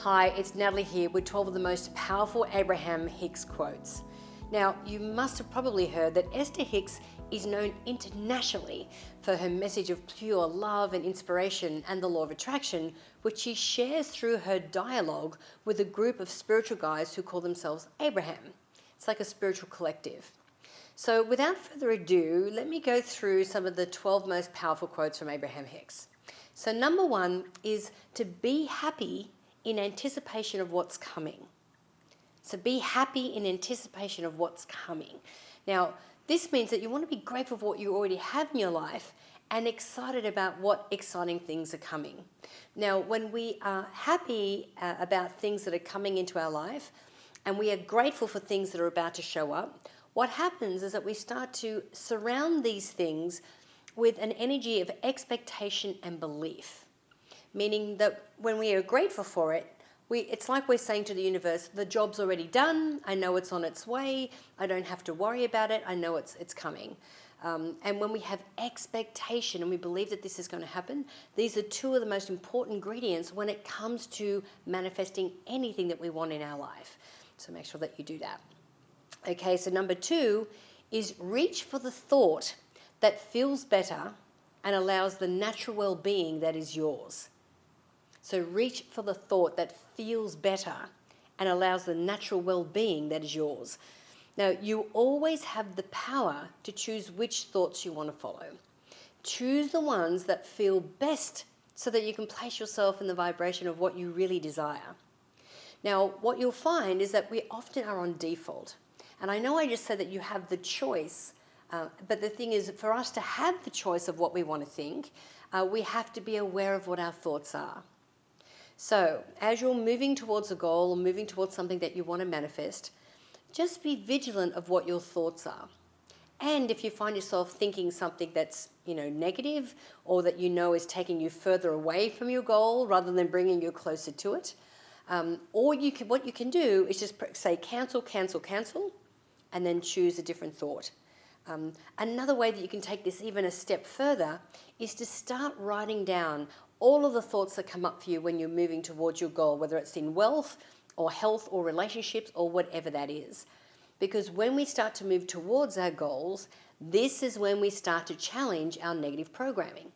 Hi, it's Natalie here with 12 of the most powerful Abraham Hicks quotes. Now, you must have probably heard that Esther Hicks is known internationally for her message of pure love and inspiration and the law of attraction, which she shares through her dialogue with a group of spiritual guys who call themselves Abraham. It's like a spiritual collective. So without further ado, let me go through some of the 12 most powerful quotes from Abraham Hicks. So number one is to be happy in anticipation of what's coming. So be happy in anticipation of what's coming. Now, this means that you want to be grateful for what you already have in your life and excited about what exciting things are coming. Now, when we are happy about things that are coming into our life and we are grateful for things that are about to show up, what happens is that we start to surround these things with an energy of expectation and belief. Meaning that when we are grateful for it, it's like we're saying to the universe, the job's already done, I know it's on its way, I don't have to worry about it, I know it's coming. And when we have expectation and we believe that this is going to happen, these are two of the most important ingredients when it comes to manifesting anything that we want in our life. So make sure that you do that. Okay, so number two is reach for the thought that feels better and allows the natural well-being that is yours. So reach for the thought that feels better and allows the natural well-being that is yours. Now, you always have the power to choose which thoughts you want to follow. Choose the ones that feel best so that you can place yourself in the vibration of what you really desire. Now, what you'll find is that we often are on default. And I know I just said that you have the choice, but the thing is, for us to have the choice of what we want to think, we have to be aware of what our thoughts are. So as you're moving towards a goal or moving towards something that you want to manifest, just be vigilant of what your thoughts are. And if you find yourself thinking something that's, negative or that is taking you further away from your goal rather than bringing you closer to it, what you can do is just say cancel, cancel, cancel, and then choose a different thought. Another way that you can take this even a step further is to start writing down all of the thoughts that come up for you when you're moving towards your goal, whether it's in wealth or health or relationships or whatever that is. Because when we start to move towards our goals, this is when we start to challenge our negative programming.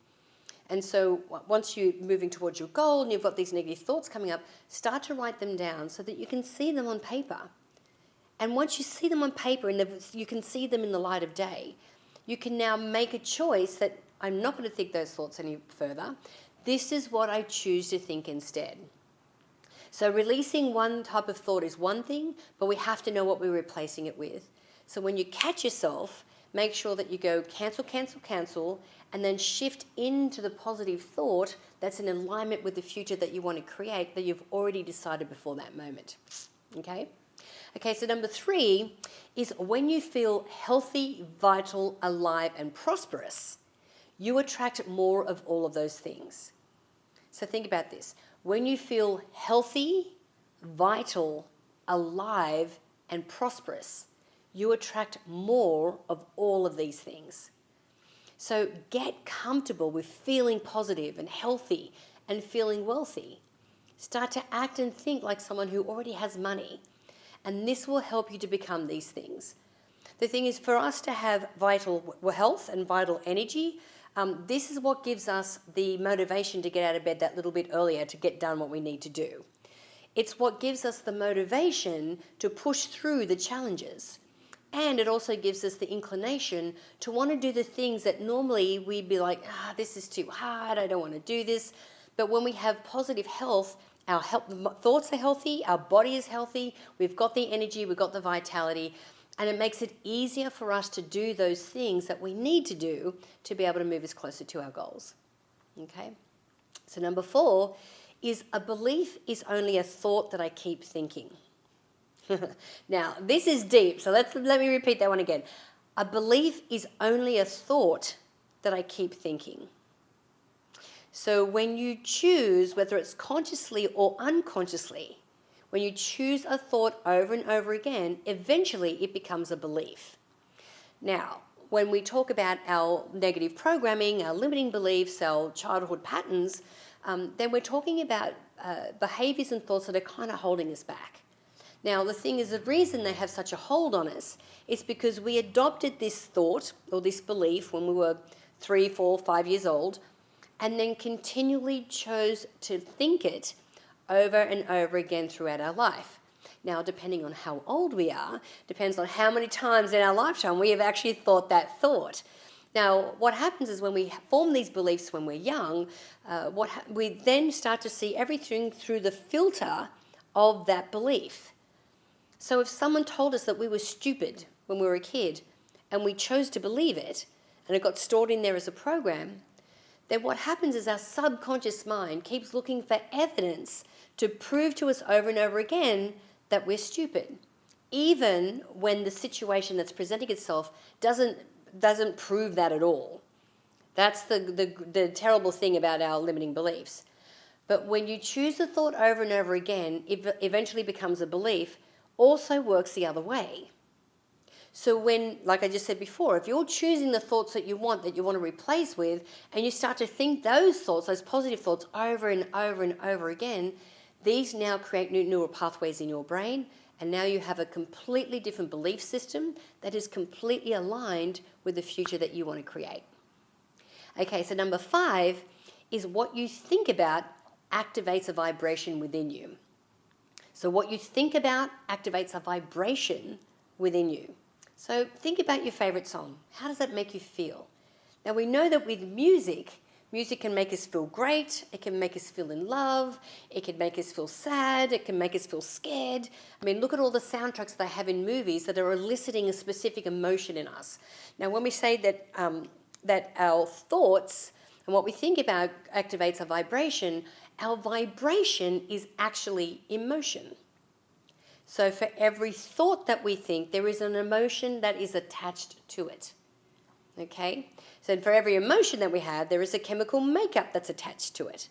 And so once you're moving towards your goal and you've got these negative thoughts coming up, start to write them down so that you can see them on paper. And once you see them on paper and you can see them in the light of day, you can now make a choice that I'm not going to think those thoughts any further. This is what I choose to think instead. So releasing one type of thought is one thing, but we have to know what we're replacing it with. So when you catch yourself, make sure that you go cancel, cancel, cancel, and then shift into the positive thought that's in alignment with the future that you want to create that you've already decided before that moment. Okay? Okay, so number three is when you feel healthy, vital, alive, and prosperous, you attract more of all of those things. So think about this. When you feel healthy, vital, alive, and prosperous, you attract more of all of these things. So get comfortable with feeling positive and healthy and feeling wealthy. Start to act and think like someone who already has money. And this will help you to become these things. The thing is, for us to have vital health and vital energy, this is what gives us the motivation to get out of bed that little bit earlier to get done what we need to do. It's what gives us the motivation to push through the challenges. And it also gives us the inclination to want to do the things that normally we'd be like, this is too hard, I don't want to do this. But when we have positive health, our thoughts are healthy, our body is healthy, we've got the energy, we've got the vitality, and it makes it easier for us to do those things that we need to do to be able to move us closer to our goals. Okay? So number four is a belief is only a thought that I keep thinking. Now, this is deep, so let me repeat that one again. A belief is only a thought that I keep thinking. So when you choose, whether it's consciously or unconsciously, when you choose a thought over and over again, eventually it becomes a belief. Now, when we talk about our negative programming, our limiting beliefs, our childhood patterns, then we're talking about behaviors and thoughts that are kind of holding us back. Now, the thing is, the reason they have such a hold on us is because we adopted this thought or this belief when we were 3, 4, 5 years old, and then continually chose to think it over and over again throughout our life. Now, depending on how old we are, depends on how many times in our lifetime we have actually thought that thought. Now, what happens is when we form these beliefs when we're young, we then start to see everything through the filter of that belief. So if someone told us that we were stupid when we were a kid and we chose to believe it and it got stored in there as a program, then what happens is our subconscious mind keeps looking for evidence to prove to us over and over again that we're stupid, even when the situation that's presenting itself doesn't prove that at all. That's the terrible thing about our limiting beliefs. But when you choose a thought over and over again, it eventually becomes a belief. Also works the other way. So when, like I just said before, if you're choosing the thoughts that you want to replace with, and you start to think those thoughts, those positive thoughts over and over and over again, these now create new neural pathways in your brain, and now you have a completely different belief system that is completely aligned with the future that you want to create. Okay, so number 5 is what you think about activates a vibration within you. So what you think about activates a vibration within you. So think about your favorite song. How does that make you feel? Now we know that with music can make us feel great. It can make us feel in love. It can make us feel sad. It can make us feel scared. I mean, look at all the soundtracks they have in movies that are eliciting a specific emotion in us. Now when we say that that our thoughts and what we think about activates a vibration, our vibration is actually emotion. So for every thought that we think, there is an emotion that is attached to it. Okay? So for every emotion that we have, there is a chemical makeup that's attached to it.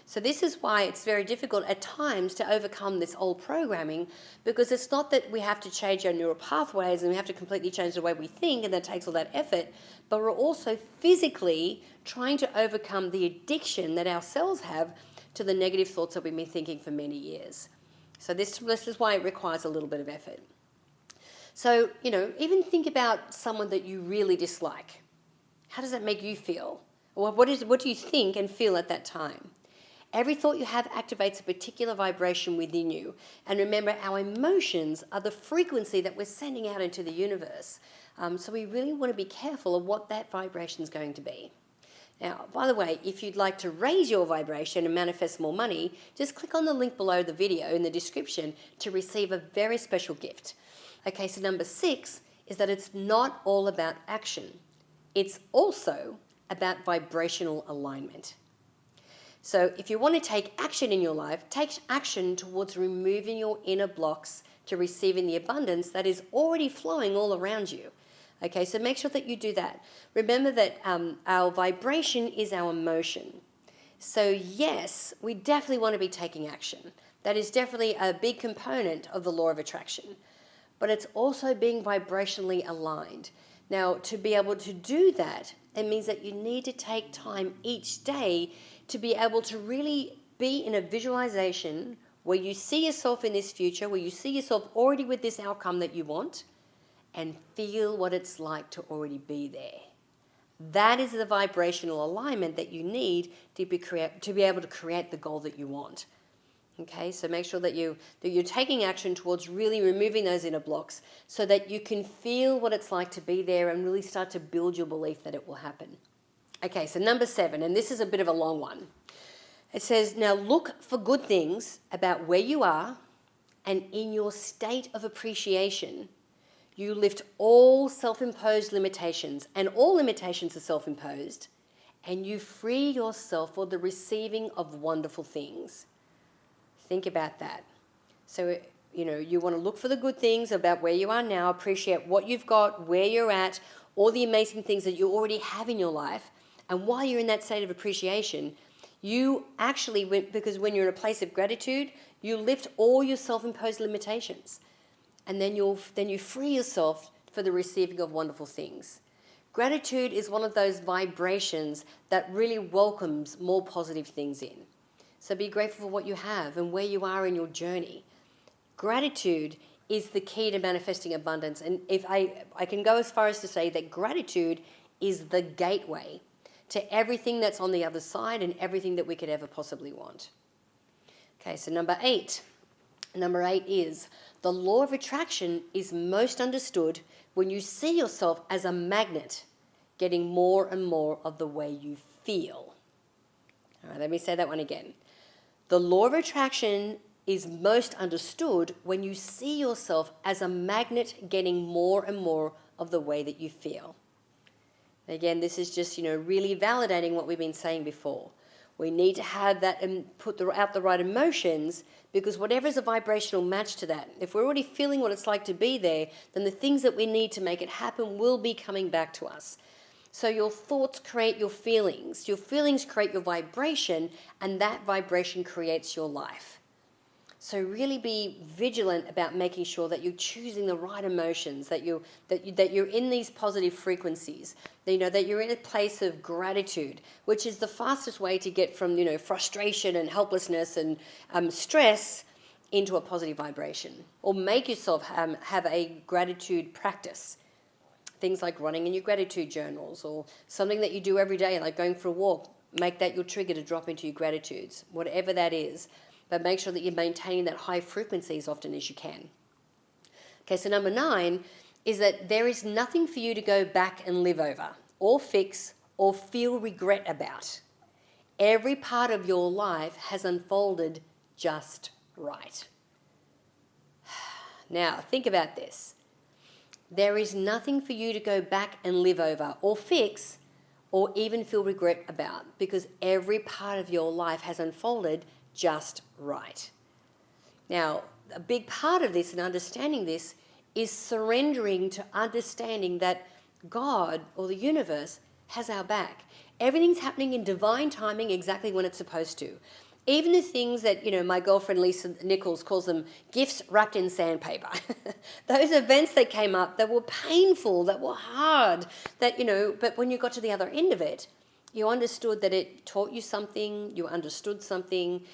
So this is why it's very difficult at times to overcome this old programming, because it's not that we have to change our neural pathways and we have to completely change the way we think, and that takes all that effort, but we're also physically trying to overcome the addiction that our cells have to the negative thoughts that we've been thinking for many years. So this is why it requires a little bit of effort. So, even think about someone that you really dislike. How does that make you feel? Or what do you think and feel at that time? Every thought you have activates a particular vibration within you. And remember, our emotions are the frequency that we're sending out into the universe. So we really want to be careful of what that vibration is going to be. Now, by the way, if you'd like to raise your vibration and manifest more money, just click on the link below the video in the description to receive a very special gift. Okay, so number 6 is that it's not all about action. It's also about vibrational alignment. So if you want to take action in your life, take action towards removing your inner blocks to receiving the abundance that is already flowing all around you. Okay, so make sure that you do that. Remember that our vibration is our emotion. So yes, we definitely want to be taking action. That is definitely a big component of the law of attraction. But it's also being vibrationally aligned. Now, to be able to do that, it means that you need to take time each day to be able to really be in a visualization where you see yourself in this future, where you see yourself already with this outcome that you want, and feel what it's like to already be there. That is the vibrational alignment that you need to be able to create the goal that you want. Okay, so make sure that you're taking action towards really removing those inner blocks so that you can feel what it's like to be there and really start to build your belief that it will happen. Okay, so number 7, and this is a bit of a long one. It says, now look for good things about where you are, and in your state of appreciation, you lift all self-imposed limitations, and all limitations are self-imposed, and you free yourself for the receiving of wonderful things. Think about that. So, you want to look for the good things about where you are now, appreciate what you've got, where you're at, all the amazing things that you already have in your life. And while you're in that state of appreciation, you actually, because when you're in a place of gratitude, you lift all your self-imposed limitations. And then you free yourself for the receiving of wonderful things. Gratitude is one of those vibrations that really welcomes more positive things in. So be grateful for what you have and where you are in your journey. Gratitude is the key to manifesting abundance. And if I can go as far as to say that gratitude is the gateway to everything that's on the other side and everything that we could ever possibly want. Okay, so number 8. Number 8 is the law of attraction is most understood when you see yourself as a magnet getting more and more of the way you feel. All right, let me say that one again. The law of attraction is most understood when you see yourself as a magnet getting more and more of the way that you feel. Again, this is just, really validating what we've been saying before. We need to have that and put out the right emotions, because whatever is a vibrational match to that, if we're already feeling what it's like to be there, then the things that we need to make it happen will be coming back to us. So your thoughts create your feelings create your vibration, and that vibration creates your life. So really be vigilant about making sure that you're choosing the right emotions, that you're in these positive frequencies, that you're in a place of gratitude, which is the fastest way to get from frustration and helplessness and stress into a positive vibration. Or make yourself have a gratitude practice. Things like running in your gratitude journals, or something that you do every day, like going for a walk. Make that your trigger to drop into your gratitudes, whatever that is. But make sure that you're maintaining that high frequency as often as you can. Okay, so number 9 is that there is nothing for you to go back and live over, or fix, or feel regret about. Every part of your life has unfolded just right. Now, think about this. There is nothing for you to go back and live over, or fix, or even feel regret about, because every part of your life has unfolded just right. Now, a big part of this and understanding this is surrendering to understanding that God or the universe has our back. Everything's happening in divine timing exactly when it's supposed to. Even the things that, my girlfriend Lisa Nichols calls them gifts wrapped in sandpaper. Those events that came up that were painful, that were hard, but when you got to the other end of it, you understood that it taught you something, you understood something,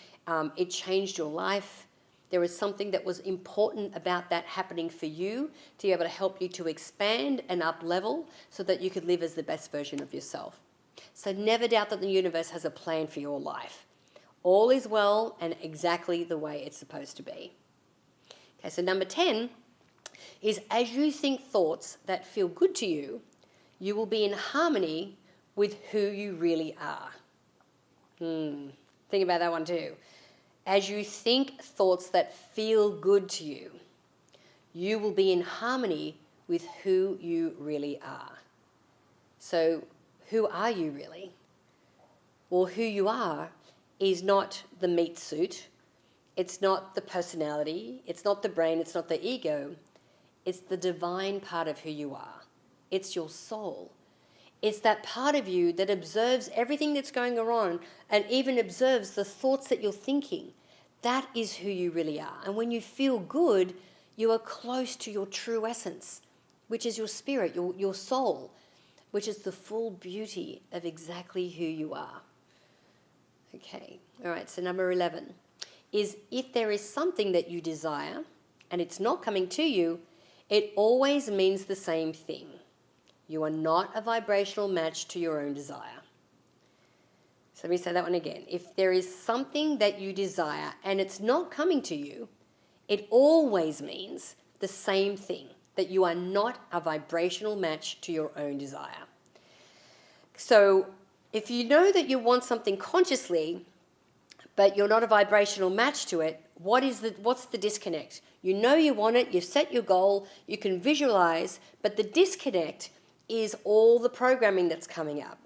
it changed your life. There was something that was important about that happening for you to be able to help you to expand and up level so that you could live as the best version of yourself. So never doubt that the universe has a plan for your life. All is well and exactly the way it's supposed to be. Okay, so number 10 is as you think thoughts that feel good to you, you will be in harmony with who you really are. Think about that one too. As you think thoughts that feel good to you, you will be in harmony with who you really are. So who are you really? Well, who you are is not the meat suit. It's not the personality. It's not the brain. It's not the ego. It's the divine part of who you are. It's your soul. It's that part of you that observes everything that's going on and even observes the thoughts that you're thinking. That is who you really are. And when you feel good, you are close to your true essence, which is your spirit, your soul, which is the full beauty of exactly who you are. Okay, all right, so number 11 is if there is something that you desire and it's not coming to you, it always means the same thing. You are not a vibrational match to your own desire. So let me say that one again. If there is something that you desire and it's not coming to you, it always means the same thing, that you are not a vibrational match to your own desire. So if you know that you want something consciously, but you're not a vibrational match to it, what's the disconnect? You know you want it, you've set your goal, you can visualize, but the disconnect is all the programming that's coming up.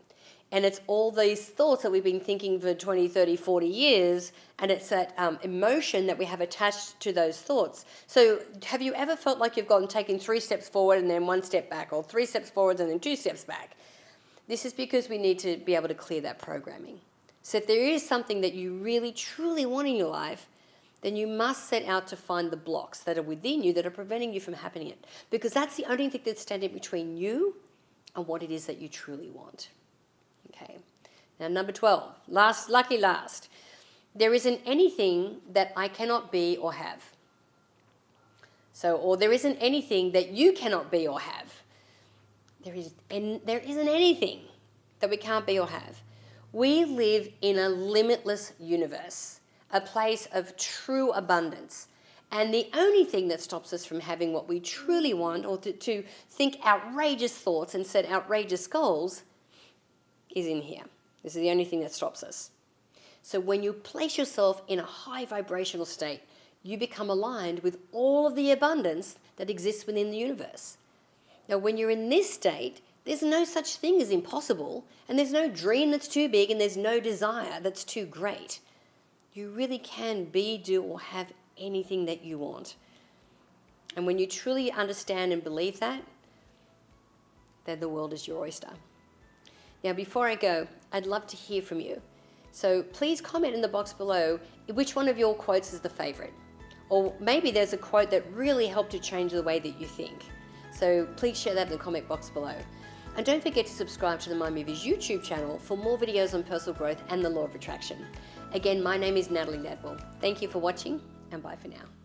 And it's all these thoughts that we've been thinking for 20, 30, 40 years, and it's that emotion that we have attached to those thoughts. So have you ever felt like you've taken 3 steps forward and then 1 step back, or 3 steps forward and then 2 steps back? This is because we need to be able to clear that programming. So if there is something that you really, truly want in your life, then you must set out to find the blocks that are within you that are preventing you from happening it. Because that's the only thing that's standing between you and what it is that you truly want. Okay. Now, number 12, last. there isn't anything that I cannot be or have. Or there isn't anything that you cannot be or have. There isn't anything that we can't be or have. We live in a limitless universe, a place of true abundance. And the only thing that stops us from having what we truly want, or to think outrageous thoughts and set outrageous goals, is in here. This is the only thing that stops us. So when you place yourself in a high vibrational state, you become aligned with all of the abundance that exists within the universe. Now, when you're in this state, there's no such thing as impossible, and there's no dream that's too big, and there's no desire that's too great. You really can be, do, or have anything that you want. And when you truly understand and believe that, then the world is your oyster. Now, before I go, I'd love to hear from you. So please comment in the box below which one of your quotes is the favorite. Or maybe there's a quote that really helped to change the way that you think. So please share that in the comment box below. And don't forget to subscribe to the Mind Movers YouTube channel for more videos on personal growth and the law of attraction. Again, my name is Natalie Ledwell. Thank you for watching, and bye for now.